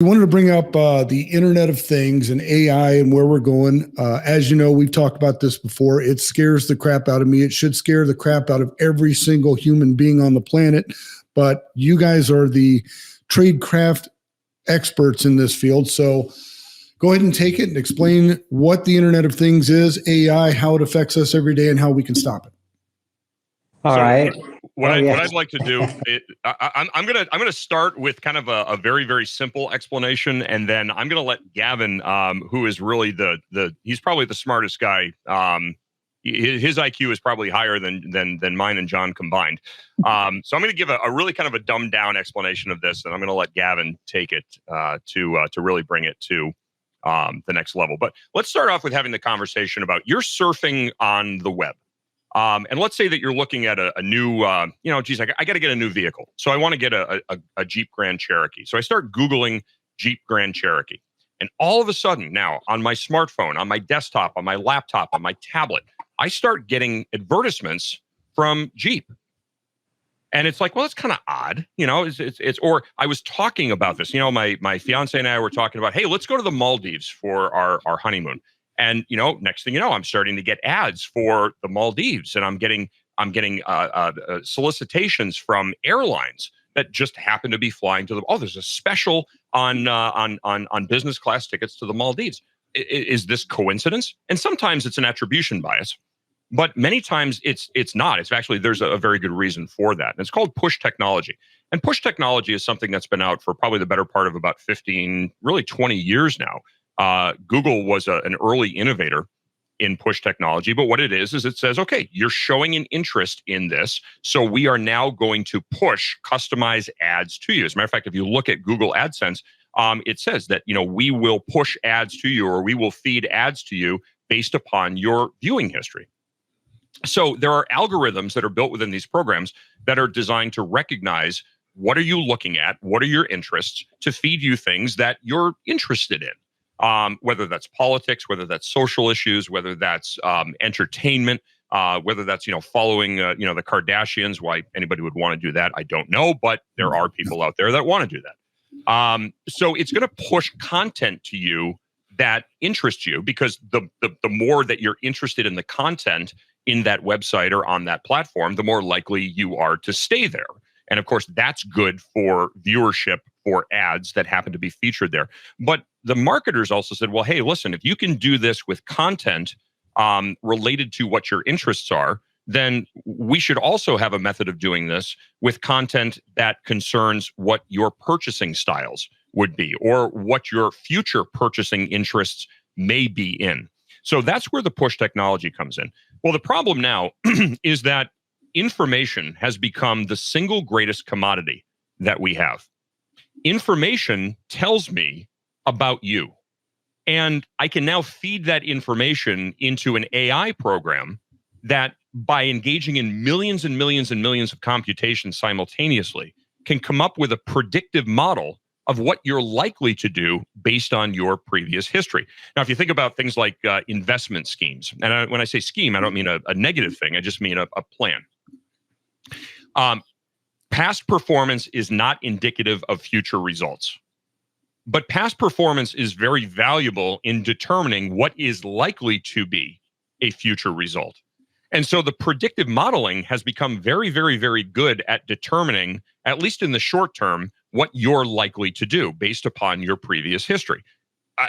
We wanted to bring up the Internet of Things and AI and where we're going. As you know, we've talked about this before. It scares the crap out of me. It should scare the crap out of every single human being on the planet. But you guys are the tradecraft experts in this field. So go ahead and take it and explain what the Internet of Things is, AI, how it affects us every day, and how we can stop it. All right. What I'd like to do, I'm gonna start with kind of a very, very simple explanation, and then I'm gonna let Gavin, who is really he's probably the smartest guy. His IQ is probably higher than mine and John combined. So I'm going to give a really kind of a dumbed down explanation of this, and I'm going to let Gavin take it to really bring it to the next level. But let's start off with having the conversation about you're surfing on the web. And let's say that you're looking at a new, geez, I got to get a new vehicle. So I want to get a Jeep Grand Cherokee. So I start Googling Jeep Grand Cherokee. And all of a sudden now on my smartphone, on my desktop, on my laptop, on my tablet, I start getting advertisements from Jeep. And it's like, well, it's kind of odd, it's, or I was talking about this, my fiance and I were talking about, hey, let's go to the Maldives for our honeymoon. And, next thing you know, I'm starting to get ads for the Maldives, and I'm getting solicitations from airlines that just happen to be flying to there's a special on business class tickets to the Maldives. Is this coincidence? And sometimes it's an attribution bias, but many times it's not. It's actually, there's a very good reason for that. And it's called push technology. And push technology is something that's been out for probably the better part of about 15, really 20 years now. Google was an early innovator in push technology, but what it is it says, okay, you're showing an interest in this, so we are now going to push customized ads to you. As a matter of fact, if you look at Google AdSense, it says that, we will push ads to you, or we will feed ads to you based upon your viewing history. So there are algorithms that are built within these programs that are designed to recognize what are you looking at, what are your interests, to feed you things that you're interested in. Whether that's politics, whether that's social issues, whether that's entertainment, whether that's, following, the Kardashians. Why anybody would want to do that, I don't know, but there are people out there that want to do that. So it's going to push content to you that interests you, because the more that you're interested in the content in that website or on that platform, the more likely you are to stay there. And of course, that's good for viewership for ads that happen to be featured there. But the marketers also said, well, hey, listen, if you can do this with content related to what your interests are, then we should also have a method of doing this with content that concerns what your purchasing styles would be, or what your future purchasing interests may be in. So that's where the push technology comes in. Well, the problem now is that information has become the single greatest commodity that we have. Information tells me about you, and I can now feed that information into an AI program that, by engaging in millions and millions and millions of computations simultaneously, can come up with a predictive model of what you're likely to do based on your previous history. Now, if you think about things like investment schemes, and when I say scheme, I don't mean a negative thing, I just mean a plan. Past performance is not indicative of future results. But past performance is very valuable in determining what is likely to be a future result. And so the predictive modeling has become very, very, very good at determining, at least in the short term, what you're likely to do based upon your previous history.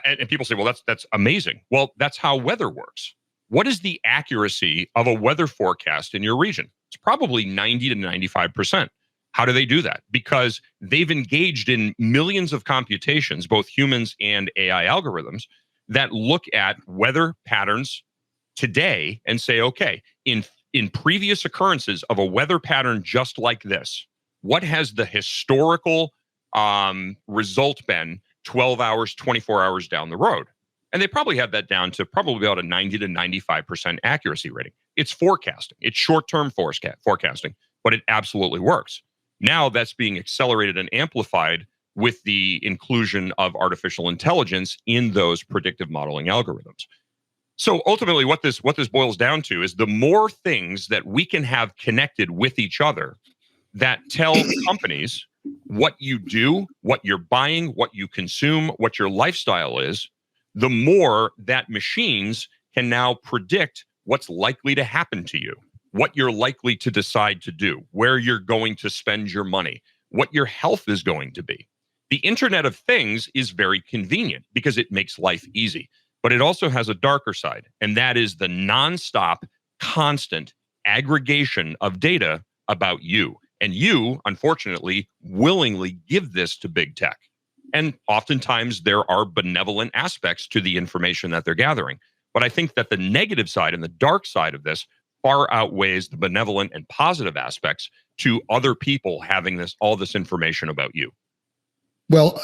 And people say, well, that's amazing. Well, that's how weather works. What is the accuracy of a weather forecast in your region? It's probably 90 to 95%. How do they do that? Because they've engaged in millions of computations, both humans and AI algorithms, that look at weather patterns today and say, okay, in previous occurrences of a weather pattern just like this, what has the historical result been 12 hours, 24 hours down the road? And they probably have that down to probably about a 90 to 95% accuracy rating. It's forecasting. It's short-term forecasting, but it absolutely works. Now that's being accelerated and amplified with the inclusion of artificial intelligence in those predictive modeling algorithms. So ultimately, what this boils down to is the more things that we can have connected with each other, that tell companies what you do, what you're buying, what you consume, what your lifestyle is, the more that machines can now predict what's likely to happen to you, what you're likely to decide to do, where you're going to spend your money, what your health is going to be. The Internet of Things is very convenient because it makes life easy, but it also has a darker side, and that is the nonstop, constant aggregation of data about you. And you, unfortunately, willingly give this to big tech. And oftentimes there are benevolent aspects to the information that they're gathering. But I think that the negative side and the dark side of this far outweighs the benevolent and positive aspects to other people having all this information about you. Well,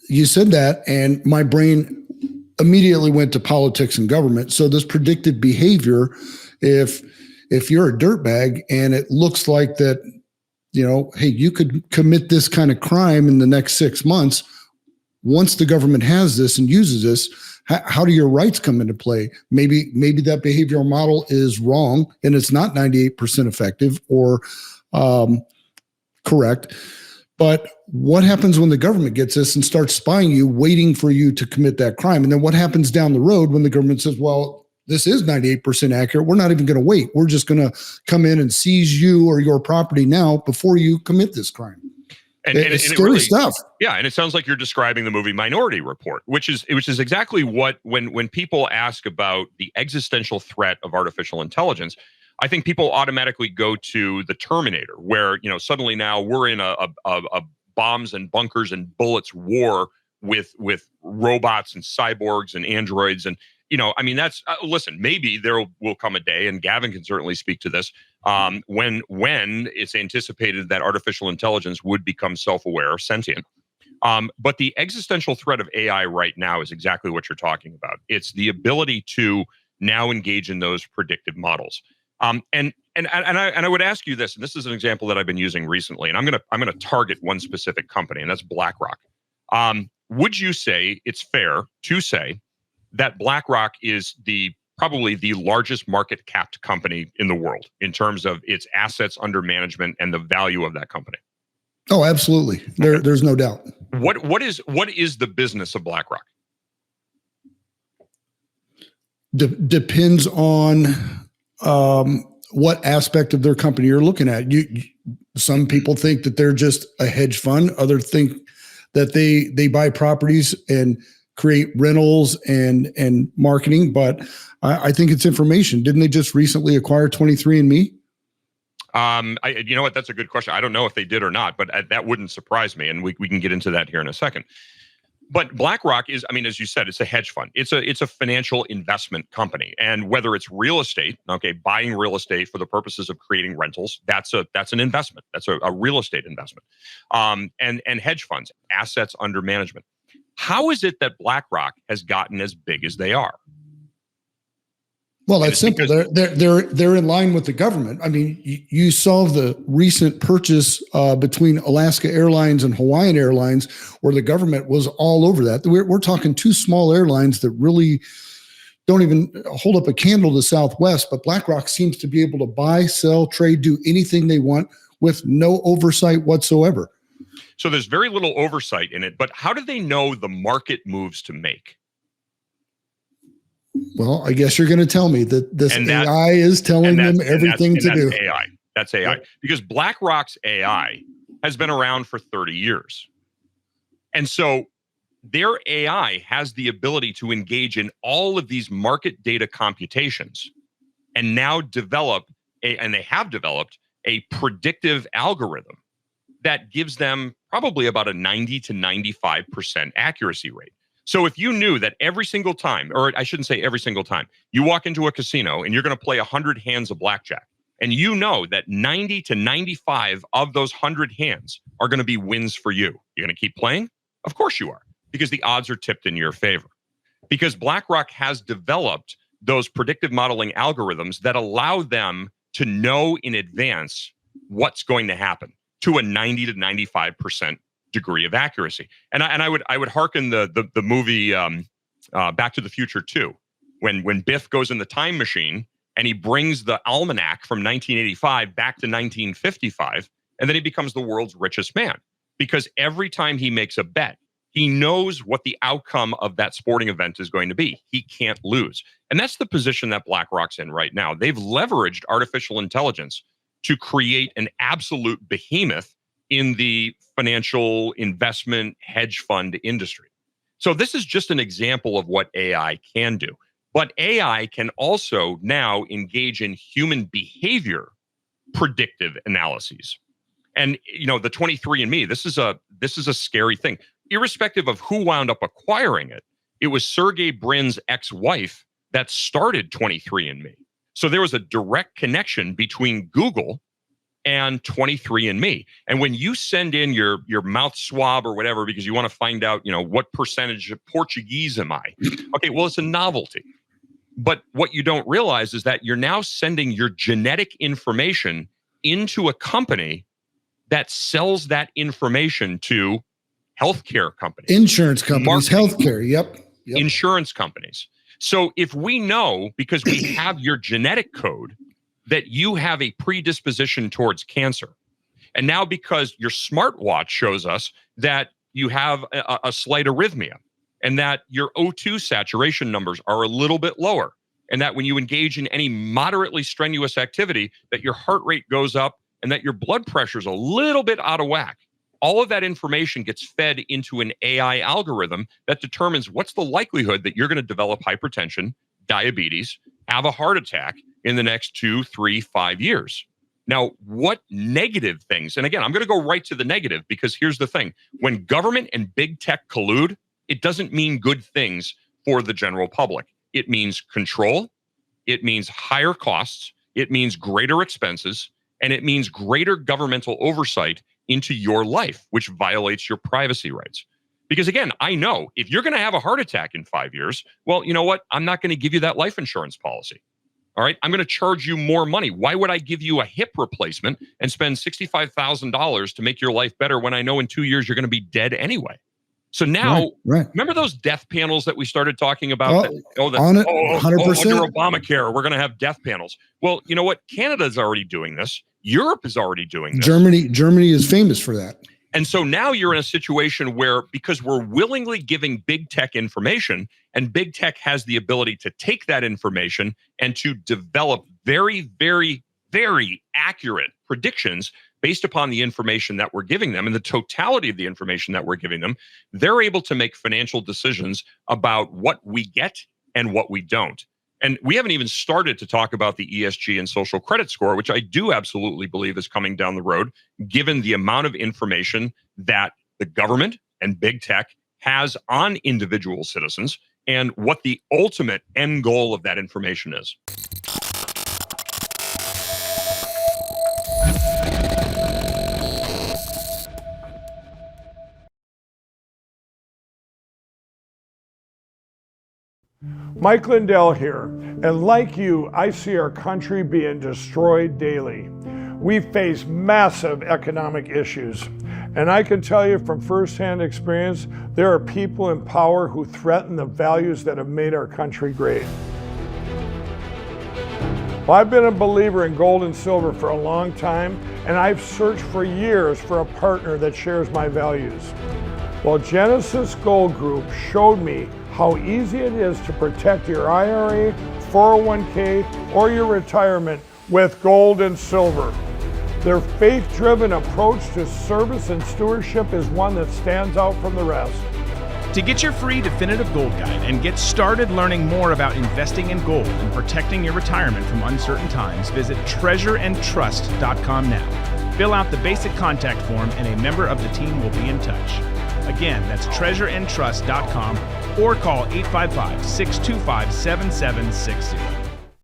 you said that, and my brain immediately went to politics and government. So this predictive behavior, if you're a dirtbag and it looks like that, hey, you could commit this kind of crime in the next 6 months. Once the government has this and uses this, how do your rights come into play? Maybe that behavioral model is wrong and it's not 98% effective or correct. But what happens when the government gets this and starts spying you, waiting for you to commit that crime? And then what happens down the road when the government says, well, this is 98% accurate. We're not even going to wait. We're just going to come in and seize you or your property now before you commit this crime. And it's scary really, stuff. Yeah, and it sounds like you're describing the movie Minority Report, which is exactly what when people ask about the existential threat of artificial intelligence, I think people automatically go to the Terminator, where suddenly now we're in a bombs and bunkers and bullets war with robots and cyborgs and androids and. That's listen, maybe there will come a day, and Gavin can certainly speak to this, when it's anticipated that artificial intelligence would become self-aware, sentient. But the existential threat of AI right now is exactly what you're talking about. It's the ability to now engage in those predictive models. And I would ask you this, and this is an example that I've been using recently, and I'm gonna target one specific company, and that's BlackRock. Would you say it's fair to say that BlackRock is probably the largest market capped company in the world in terms of its assets under management and the value of that company? Oh, absolutely. There's no doubt. What is the business of BlackRock? Depends on what aspect of their company you're looking at. Some people think that they're just a hedge fund. Others think that they buy properties and create rentals and marketing, but I think it's information. Didn't they just recently acquire 23andMe? You know what? That's a good question. I don't know if they did or not, but that wouldn't surprise me, and we can get into that here in a second. But BlackRock is, as you said, it's a hedge fund. It's a financial investment company, and whether it's real estate, buying real estate for the purposes of creating rentals, that's an investment. That's a real estate investment. And hedge funds, assets under management. How is it that BlackRock has gotten as big as they are? Well, that's simple. They're in line with the government. You saw the recent purchase between Alaska Airlines and Hawaiian Airlines, where the government was all over that. We're talking two small airlines that really don't even hold up a candle to Southwest, but BlackRock seems to be able to buy, sell, trade, do anything they want with no oversight whatsoever. So there's very little oversight in it, but how do they know the market moves to make? Well, I guess you're going to tell me that this AI is telling them everything to do. AI. That's AI. Yep. Because BlackRock's AI has been around for 30 years. And so their AI has the ability to engage in all of these market data computations and now and they have developed a predictive algorithm that gives them probably about a 90 to 95% accuracy rate. So if you knew that every single time, or I shouldn't say every single time, you walk into a casino and you're going to play 100 hands of blackjack, and you know that 90 to 95 of those 100 hands are going to be wins for you, you're going to keep playing? Of course you are, because the odds are tipped in your favor. Because BlackRock has developed those predictive modeling algorithms that allow them to know in advance what's going to happen to a 90 to 95% degree of accuracy. And I would hearken the movie Back to the Future 2, when Biff goes in the time machine and he brings the almanac from 1985 back to 1955, And then he becomes the world's richest man because every time he makes a bet, he knows what the outcome of that sporting event is going to be. He can't lose. And that's the position that BlackRock's in right now. They've leveraged artificial intelligence to create an absolute behemoth in the financial investment hedge fund industry. So this is just an example of what AI can do. But AI can also now engage in human behavior predictive analyses. And the 23andMe, this is a scary thing. Irrespective of who wound up acquiring it, it was Sergey Brin's ex-wife that started 23andMe. So there was a direct connection between Google and 23andMe. And when you send in your mouth swab or whatever because you want to find out, what percentage of Portuguese am I? Okay, well, it's a novelty. But what you don't realize is that you're now sending your genetic information into a company that sells that information to healthcare companies, insurance companies, marketing, healthcare. Yep. Insurance companies. So if we know, because we have your genetic code, that you have a predisposition towards cancer, and now because your smartwatch shows us that you have a slight arrhythmia, and that your O2 saturation numbers are a little bit lower, and that when you engage in any moderately strenuous activity, that your heart rate goes up and that your blood pressure is a little bit out of whack. All of that information gets fed into an AI algorithm that determines what's the likelihood that you're going to develop hypertension, diabetes, have a heart attack in the next 2, 3, 5 years. Now, what negative things? And again, I'm going to go right to the negative because here's the thing. When government and big tech collude, it doesn't mean good things for the general public. It means control. It means higher costs. It means greater expenses. And it means greater governmental oversight into your life, which violates your privacy rights. Because again, I know if you're going to have a heart attack in 5 years, well, you know what? I'm not going to give you that life insurance policy. All right. I'm going to charge you more money. Why would I give you a hip replacement and spend $65,000 to make your life better when I know in 2 years you're going to be dead anyway? So now, remember those death panels that we started talking about? Under Obamacare, we're going to have death panels. Well, you know what? Canada's already doing this. Europe is already doing this. Germany is famous for that. And so now you're in a situation where, because we're willingly giving big tech information, and big tech has the ability to take that information and to develop very, very, very accurate predictions based upon the information that we're giving them and the totality of the information that we're giving them, they're able to make financial decisions about what we get and what we don't. And we haven't even started to talk about the ESG and social credit score, which I do absolutely believe is coming down the road, given the amount of information that the government and big tech has on individual citizens and what the ultimate end goal of that information is. Mike Lindell here, and like you, I see our country being destroyed daily. We face massive economic issues, and I can tell you from firsthand experience, there are people in power who threaten the values that have made our country great. Well, I've been a believer in gold and silver for a long time, and I've searched for years for a partner that shares my values. Well, Genesis Gold Group showed me how easy it is to protect your IRA, 401k, or your retirement with gold and silver. Their faith-driven approach to service and stewardship is one that stands out from the rest. To get your free definitive gold guide and get started learning more about investing in gold and protecting your retirement from uncertain times, visit treasureandtrust.com now. Fill out the basic contact form and a member of the team will be in touch. Again, that's treasureandtrust.com or call 855-625-7760.